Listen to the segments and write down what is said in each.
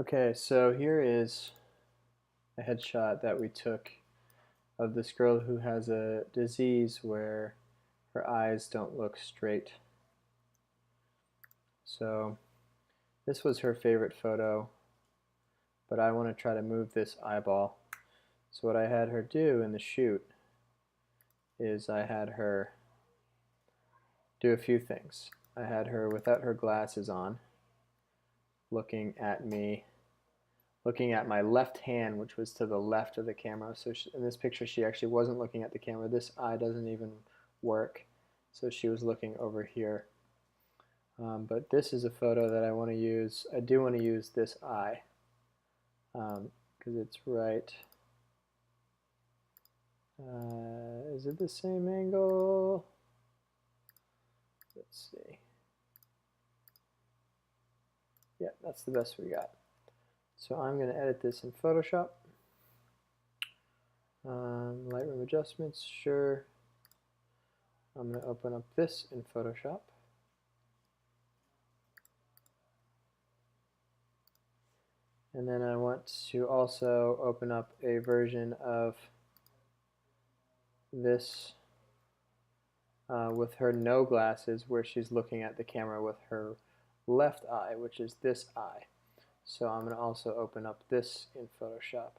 Okay, so here is a headshot that we took of this girl who has a disease where her eyes don't look straight. So this was her favorite photo, but I want to try to move this eyeball. So what I had her do in the shoot is I had her do a few things. I had her without her glasses on, looking at me, looking at my left hand, which was to the left of the camera. So in this picture, she actually wasn't looking at the camera. This eye doesn't even work. So she was looking over here. But this is a photo that I want to use. I do want to use this eye because it's right. Is it the same angle? Let's see. Yeah, that's the best we got. So I'm going to edit this in Photoshop. Lightroom adjustments, sure. I'm going to open up this in Photoshop. And then I want to also open up a version of this with her no glasses, where she's looking at the camera with her left eye, which is this eye. So I'm going to also open up this in Photoshop.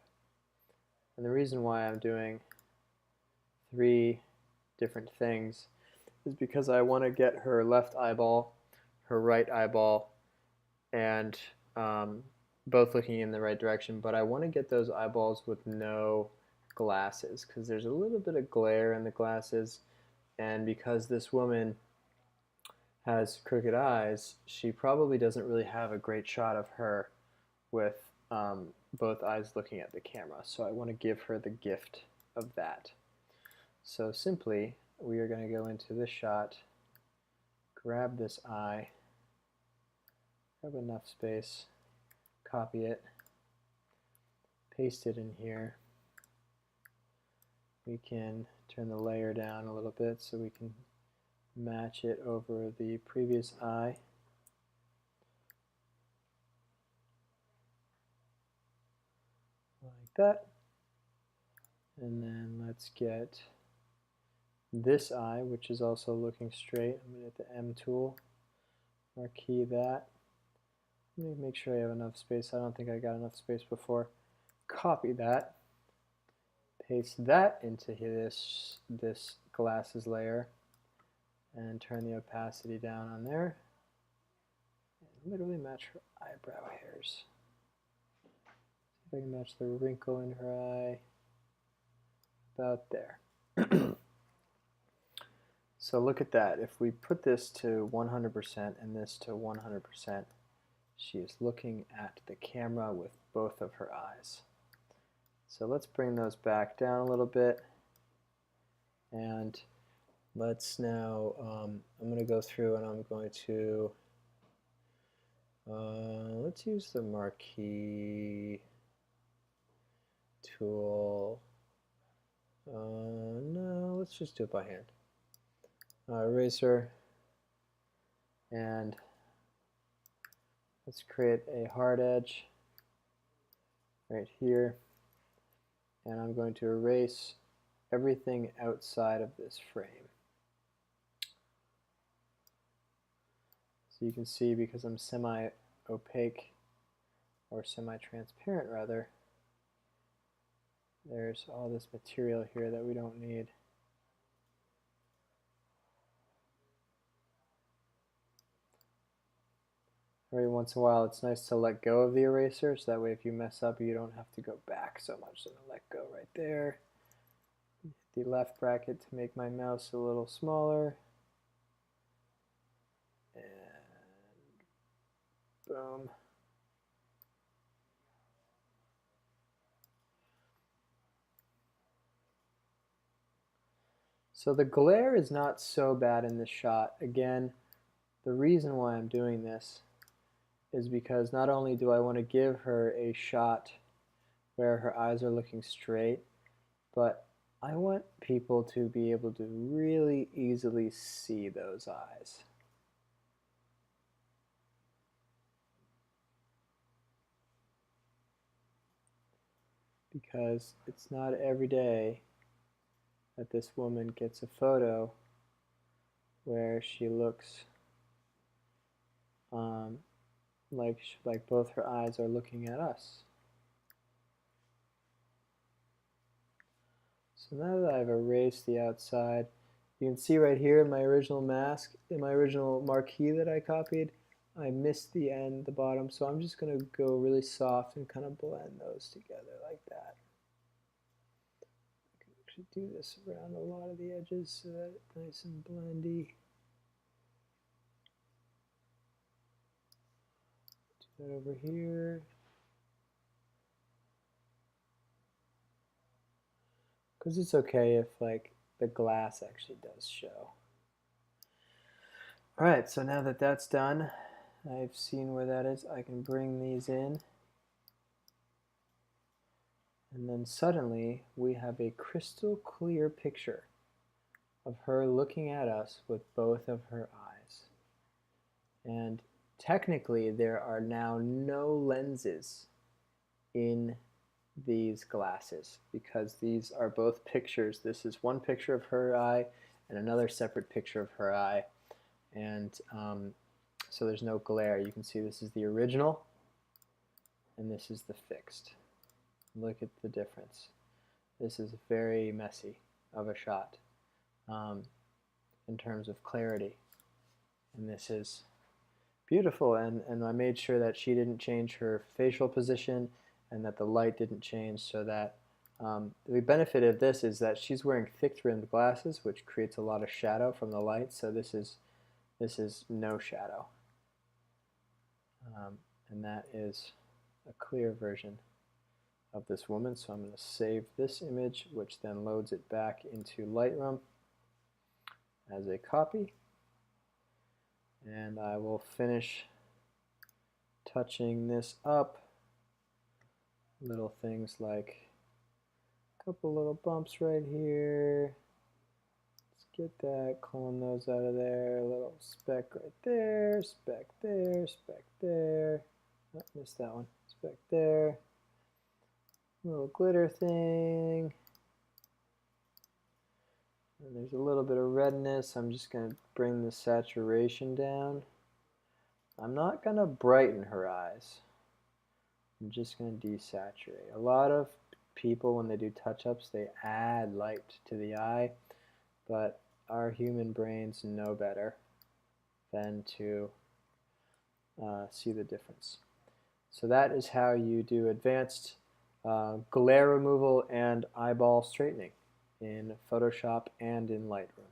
And the reason why I'm doing 3 different things is because I want to get her left eyeball, her right eyeball, and both looking in the right direction, but I want to get those eyeballs with no glasses because there's a little bit of glare in the glasses, and because this woman has crooked eyes, she probably doesn't really have a great shot of her with both eyes looking at the camera. So I want to give her the gift of that. So simply, we are going to go into this shot, grab this eye, grab enough space, copy it, paste it in here. We can turn the layer down a little bit so we can match it over the previous eye. Like that. And then let's get this eye, which is also looking straight. I'm going to hit the M tool, marquee that. Let me make sure I have enough space. I don't think I got enough space before. Copy that, paste that into this glasses layer, and turn the opacity down on there. And literally match her eyebrow hairs. See if I can match the wrinkle in her eye. About there. So look at that. If we put this to 100% and this to 100%, she is looking at the camera with both of her eyes. So let's bring those back down a little bit. And let's now, I'm going to go through and I'm going to, let's use the marquee tool. No, let's just do it by hand. Eraser, and let's create a hard edge right here, and I'm going to erase everything outside of this frame. So you can see, because I'm semi-opaque, or semi-transparent rather, there's all this material here that we don't need. Every once in a while, it's nice to let go of the eraser, so that way if you mess up, you don't have to go back so much. So I'm going to let go right there. Hit the left bracket to make my mouse a little smaller. And boom. So the glare is not so bad in this shot. Again, the reason why I'm doing this is because not only do I want to give her a shot where her eyes are looking straight, but I want people to be able to really easily see those eyes. because it's not every day that this woman gets a photo where she looks like both her eyes are looking at us. So now that I've erased the outside, you can see right here in my original mask, in my original marquee that I copied, I missed the end, the bottom, so I'm just going to go really soft and kind of blend those together like that. I can actually do this around a lot of the edges so that it's nice and blendy. Do that over here. Because it's okay if like the glass actually does show. Alright, so now that that's done, I've seen where that is, I can bring these in. And then suddenly we have a crystal clear picture of her looking at us with both of her eyes. And technically there are now no lenses in these glasses because these are both pictures. This is one picture of her eye and another separate picture of her eye. And so there's no glare. You can see this is the original and this is the fixed. Look at the difference. This is very messy of a shot in terms of clarity. And this is beautiful, and I made sure that she didn't change her facial position and that the light didn't change, so that the benefit of this is that she's wearing thick-rimmed glasses, which creates a lot of shadow from the light, so this is no shadow. And that is a clear version of this woman. So I'm going to save this image, which then loads it back into Lightroom as a copy. And I will finish touching this up. Little things like a couple little bumps right here. Let's get that, clone those out of there. A little speck right there, speck there, speck there. Oh, missed that one. Speck there. Little glitter thing. And there's a little bit of redness. I'm just going to bring the saturation down. I'm not going to brighten her eyes. I'm just going to desaturate. A lot of people, when they do touch-ups, they add light to the eye, but our human brains know better than to see the difference. So that is how you do advanced glare removal and eyeball straightening in Photoshop and in Lightroom.